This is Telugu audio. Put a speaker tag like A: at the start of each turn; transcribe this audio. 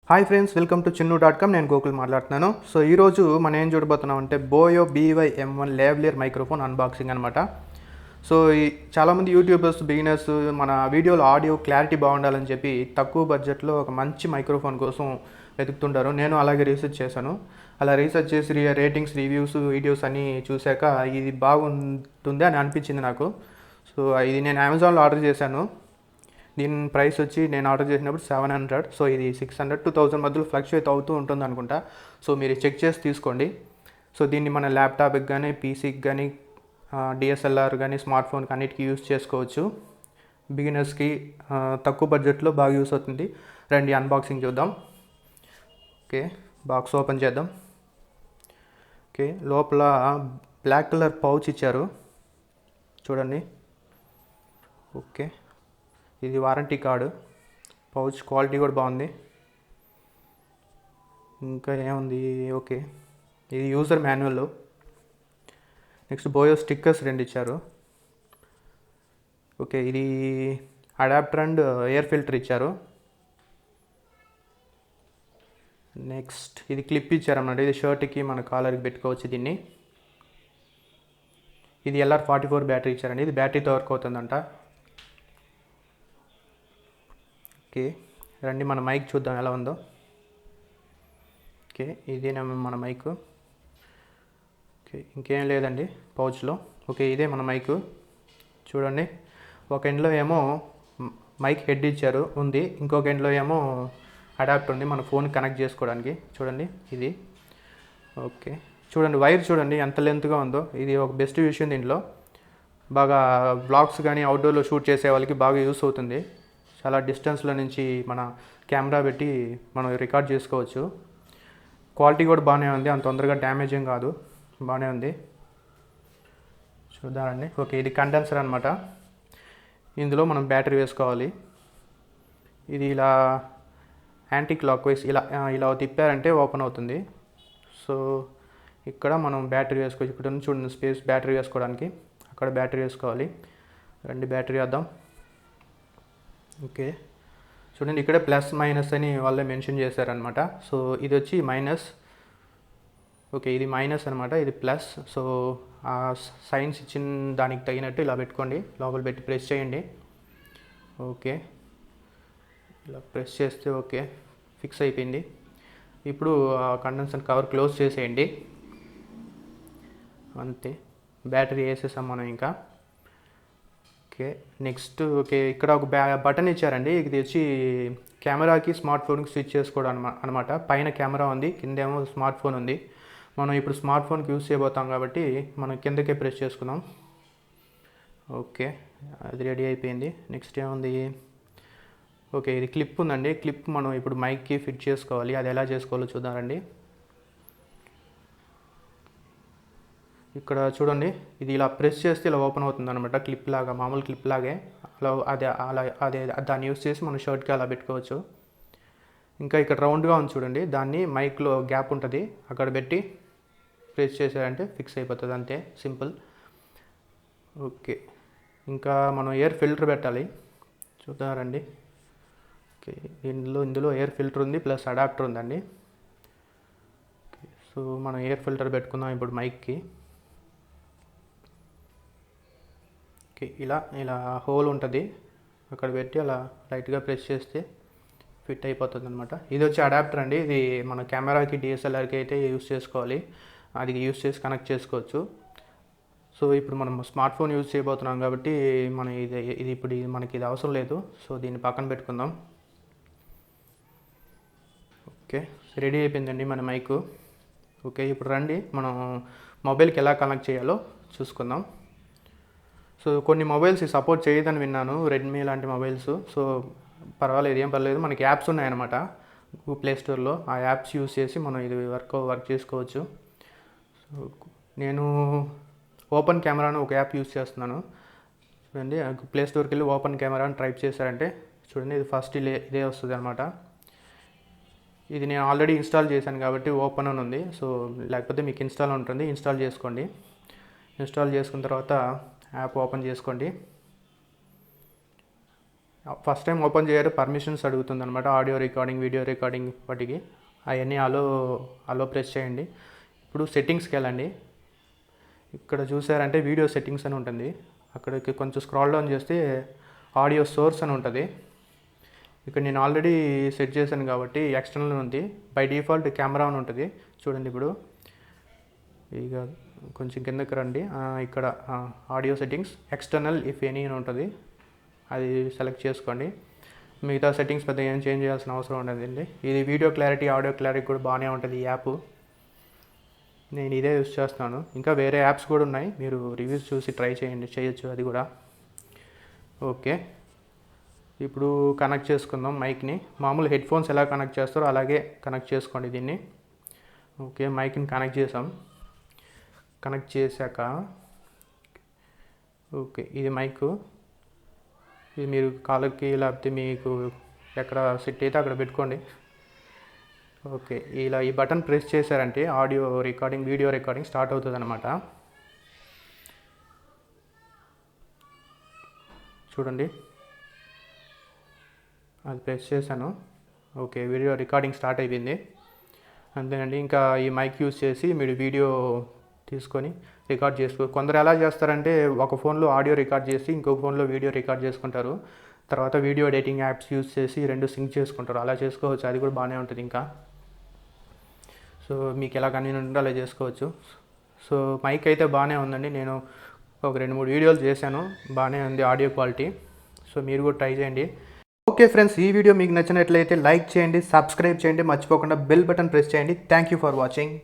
A: హాయ్ ఫ్రెండ్స్, వెల్కమ్ టు చిన్ను.com. నేను గోకుల్ మాట్లాడుతున్నాను. సో ఈరోజు మనం ఏం చూడబోతున్నాం అంటే Boya BY M1 lavalier microphone unboxing అనమాట. సో చాలామంది యూట్యూబర్స్ బిగినర్స్ మన వీడియోలో ఆడియో క్లారిటీ బాగుండాలని చెప్పి తక్కువ బడ్జెట్లో ఒక మంచి మైక్రోఫోన్ కోసం వెతుకుతుంటారు. నేను అలాగే రీసెర్చ్ చేశాను. అలా రీసెర్చ్ చేసి రేటింగ్స్, రివ్యూస్, వీడియోస్ అన్నీ చూశాక ఇది బాగుంటుంది అని అనిపించింది నాకు. సో ఇది నేను అమెజాన్లో ఆర్డర్ చేశాను. దీని ప్రైస్ వచ్చి నేను ఆర్డర్ చేసినప్పుడు 700. సో ఇది 600 to 1000 మధ్యలో ఫ్లక్చుయేట్ అవుతూ ఉంటుంది అనుకుంటా. సో మీరు చెక్ చేసి తీసుకోండి. సో దీన్ని మన ల్యాప్టాప్కి కానీ, పీసీకి కానీ, డిఎస్ఎల్ఆర్ కానీ, స్మార్ట్ ఫోన్కి అన్నిటికీ యూస్ చేసుకోవచ్చు. బిగినర్స్కి తక్కువ బడ్జెట్లో బాగా యూస్ అవుతుంది. రండి అన్బాక్సింగ్ చూద్దాం. ఓకే, బాక్స్ ఓపెన్ చేద్దాం. ఓకే, లోపల బ్లాక్ కలర్ పౌచ్ ఇచ్చారు చూడండి. ఓకే, ఇది వారంటీ కార్డు. పౌచ్ క్వాలిటీ కూడా బాగుంది. ఇంకా ఏముంది, ఓకే ఇది యూజర్ మాన్యువల్. నెక్స్ట్ బోయో స్టిక్కర్స్ 2 ఇచ్చారు. ఓకే, ఇది అడాప్టర్ అండ్ ఎయిర్ ఫిల్టర్ ఇచ్చారు. నెక్స్ట్ ఇది క్లిప్ ఇచ్చారన్నమాట. ఇది షర్ట్కి మన కాలర్కి పెట్టుకోవచ్చు దీన్ని. ఇది LR44 బ్యాటరీ ఇచ్చారండి. ఇది బ్యాటరీతో వర్క్ అవుతుందంట. ఓకే, రండి మన మైక్ చూద్దాం ఎలా ఉందో. ఓకే, ఇదేనా మన మైక్. ఓకే, ఇంకేం లేదండి పౌచ్లో. ఓకే, ఇదే మన మైక్ చూడండి. ఒక ఎండ్లో ఏమో మైక్ హెడ్ ఇచ్చారు ఉంది, ఇంకొక ఎండ్లో ఏమో అడాప్టర్ ఉంది మన ఫోన్ కనెక్ట్ చేసుకోవడానికి. చూడండి ఇది. ఓకే, చూడండి వైర్ చూడండి ఎంత లెంత్గా ఉందో. ఇది ఒక బెస్ట్ విషయం దీంట్లో. బాగా బ్లాగ్స్ కానీ అవుట్డోర్లో షూట్ చేసే వాళ్ళకి బాగా యూస్ అవుతుంది. చాలా డిస్టెన్స్లో నుంచి మన కెమెరా పెట్టి మనం రికార్డ్ చేసుకోవచ్చు. క్వాలిటీ కూడా బాగానే ఉంది, అంత తొందరగా డ్యామేజ్ ఏం కాదు, బాగానే ఉంది. చూద్దామండి. ఓకే, ఇది కండెన్సర్ అనమాట. ఇందులో మనం బ్యాటరీ వేసుకోవాలి. ఇది ఇలా యాంటీ క్లాక్ వైస్ ఇలా తిప్పారంటే ఓపెన్ అవుతుంది. సో ఇక్కడ మనం బ్యాటరీ వేసుకోవచ్చు. ఇక్కడ చూడండి స్పేస్ బ్యాటరీ వేసుకోవడానికి, అక్కడ బ్యాటరీ వేసుకోవాలి. రండి బ్యాటరీ వేద్దాం. ఓకే, చూడండి ఇక్కడ ప్లస్ మైనస్ అని వాళ్ళే మెన్షన్ చేశారనమాట. సో ఇది వచ్చి మైనస్. ఓకే, ఇది మైనస్ అనమాట, ఇది ప్లస్. సో ఆ సైన్స్ ఇచ్చిన దానికి తగినట్టు ఇలా పెట్టుకోండి, లోపల పెట్టి ప్రెస్ చేయండి. ఓకే, ఇలా ప్రెస్ చేస్తే ఓకే ఫిక్స్ అయిపోయింది. ఇప్పుడు ఆ కండెన్సర్ కవర్ క్లోజ్ చేసేయండి. అంతే, బ్యాటరీ వేసేసాం మనం ఇంకా. ఓకే, నెక్స్ట్ ఓకే ఇక్కడ ఒక బటన్ ఇచ్చారండి. ఇది వచ్చి కెమెరాకి స్మార్ట్ ఫోన్కి స్విచ్ చేసుకోవడం అనమాట. పైన కెమెరా ఉంది, కిందేమో స్మార్ట్ ఫోన్ ఉంది. మనం ఇప్పుడు స్మార్ట్ ఫోన్కి యూస్ చేయబోతాం కాబట్టి మనం కిందకే ప్రెస్ చేసుకుందాం. ఓకే, అది రెడీ అయిపోయింది. నెక్స్ట్ ఏముంది, ఓకే ఇది క్లిప్ ఉందండి. క్లిప్ మనం ఇప్పుడు మైక్కి ఫిట్ చేసుకోవాలి. అది ఎలా చేసుకోవాలో చూద్దామండి. ఇక్కడ చూడండి, ఇది ఇలా ప్రెస్ చేస్తే ఇలా ఓపెన్ అవుతుంది అనమాట. క్లిప్ లాగా, మామూలు క్లిప్ లాగే. అదే దాన్ని యూస్ చేసి మనం షర్ట్కి అలా పెట్టుకోవచ్చు. ఇంకా ఇక్కడ రౌండ్గా ఉంది చూడండి, దాన్ని మైక్లో గ్యాప్ ఉంటుంది, అక్కడ పెట్టి ప్రెస్ చేసారంటే ఫిక్స్ అయిపోతుంది. అంతే, సింపుల్. ఓకే, ఇంకా మనం ఎయిర్ ఫిల్టర్ పెట్టాలి. చూద్దారండి. ఓకే, ఇందులో ఎయిర్ ఫిల్టర్ ఉంది, ప్లస్ అడాప్టర్ ఉందండి. సో మనం ఎయిర్ ఫిల్టర్ పెట్టుకుందాం ఇప్పుడు మైక్కి. ఓకే, ఇలా హోల్ ఉంటుంది, అక్కడ పెట్టి అలా లైట్గా ప్రెస్ చేస్తే ఫిట్ అయిపోతుంది అనమాట. ఇది వచ్చి అడాప్టర్ అండి. ఇది మన కెమెరాకి, డిఎస్ఎల్ఆర్కి అయితే యూస్ చేసుకోవాలి. అది యూస్ చేసి కనెక్ట్ చేసుకోవచ్చు. సో ఇప్పుడు మనం స్మార్ట్ ఫోన్ యూజ్ చేయబోతున్నాం కాబట్టి మనం ఇది మనకి ఇది అవసరం లేదు. సో దీన్ని పక్కన పెట్టుకుందాం. ఓకే, రెడీ అయిపోయిందండి మన మైకు. ఓకే, ఇప్పుడు రండి మనం మొబైల్కి ఎలా కనెక్ట్ చేయాలో చూసుకుందాం. సో కొన్ని మొబైల్స్ సపోర్ట్ చేయదని విన్నాను, రెడ్మీ లాంటి మొబైల్స్. సో పర్వాలేదు, ఏం పర్లేదు, మనకి యాప్స్ ఉన్నాయన్నమాట ప్లే స్టోర్లో. ఆ యాప్స్ యూస్ చేసి మనం ఇది వర్క్ చేసుకోవచ్చు. సో నేను ఓపెన్ కెమెరా అని ఒక యాప్ యూస్ చేస్తున్నాను. చూడండి, ప్లే స్టోర్కి వెళ్ళి ఓపెన్ కెమెరా అని టైప్ చేశారంటే చూడండి, ఇది ఫస్ట్ ఇదే వస్తుంది అనమాట. ఇది నేను ఆల్రెడీ ఇన్స్టాల్ చేశాను కాబట్టి ఓపెన్ అని ఉంది. సో లేకపోతే మీకు ఇన్స్టాల్ ఉంటుంది, ఇన్స్టాల్ చేసుకోండి. ఇన్స్టాల్ చేసుకున్న తర్వాత యాప్ ఓపెన్ చేసుకోండి. ఫస్ట్ టైం ఓపెన్ చేయరు పర్మిషన్స్ అడుగుతుంది అనమాట, ఆడియో రికార్డింగ్, వీడియో రికార్డింగ్ వాటికి. అవన్నీ అలో ప్రెస్ చేయండి. ఇప్పుడు సెట్టింగ్స్కి వెళ్ళండి. ఇక్కడ చూసారంటే వీడియో సెట్టింగ్స్ అని ఉంటుంది, అక్కడికి కొంచెం స్క్రాల్ డౌన్ చేస్తే ఆడియో సోర్స్ అని ఉంటుంది. ఇక్కడ నేను ఆల్రెడీ సెట్ చేశాను కాబట్టి ఎక్స్టర్నల్ ఉంది. బై డిఫాల్ట్ కెమెరా అని ఉంటుంది చూడండి. ఇప్పుడు ఇక కొంచెం కిందకి రండి. ఇక్కడ audio settings external if any అని ఉంటుంది, అది సెలెక్ట్ చేసుకోండి. మిగతా సెట్టింగ్స్ పెద్ద ఏం చేంజ్ చేయాల్సిన అవసరం ఉండదండి. ఇది వీడియో క్లారిటీ, ఆడియో క్లారిటీ కూడా బాగానే ఉంటుంది ఈ యాప్. నేను ఇదే యూస్ చేస్తాను. ఇంకా వేరే యాప్స్ కూడా ఉన్నాయి, మీరు రివ్యూస్ చూసి ట్రై చేయొచ్చు అది కూడా. ఓకే, ఇప్పుడు కనెక్ట్ చేసుకుందాం మైక్ని. మామూలు హెడ్ ఫోన్స్ ఎలా కనెక్ట్ చేస్తారో అలాగే కనెక్ట్ చేసుకోండి దీన్ని. ఓకే, మైక్ని కనెక్ట్ చేసాం. కనెక్ట్ చేశాక ఓకే, ఇది మైక్. ఇది మీరు కాలర్కి లేకపోతే మీకు ఎక్కడ సెట్ అయితే అక్కడ పెట్టుకోండి. ఓకే, ఇలా ఈ బటన్ ప్రెస్ చేశారంటే audio recording, video recording start అవుతుంది అనమాట. చూడండి, అది ప్రెస్ చేశాను. ఓకే, వీడియో రికార్డింగ్ స్టార్ట్ అయిపోయింది. అంతేనండి. ఇంకా ఈ మైక్ యూస్ చేసి మీరు వీడియో తీసుకొని రికార్డ్ చేసుకో. కొందరు ఎలా చేస్తారంటే ఒక ఫోన్లో ఆడియో రికార్డ్ చేసి ఇంకొక ఫోన్లో వీడియో రికార్డ్ చేసుకుంటారు. తర్వాత వీడియో ఎడిటింగ్ యాప్స్ యూస్ చేసి రెండు సింక్ చేసుకుంటారు. అలా చేసుకోవచ్చు, అది కూడా బాగానే ఉంటుంది. ఇంకా సో మీకు ఎలా కన్వీనియంట్ ఉందో అలా చేసుకోవచ్చు. సో మైక్ అయితే బాగానే ఉందండి. నేను ఒక 2-3 వీడియోలు చేశాను, బాగానే ఉంది ఆడియో క్వాలిటీ. సో మీరు కూడా ట్రై చేయండి. ఓకే ఫ్రెండ్స్, ఈ వీడియో మీకు నచ్చినట్లయితే లైక్ చేయండి, సబ్స్క్రైబ్ చేయండి, మర్చిపోకుండా బెల్ బటన్ ప్రెస్ చేయండి. Thank you for watching.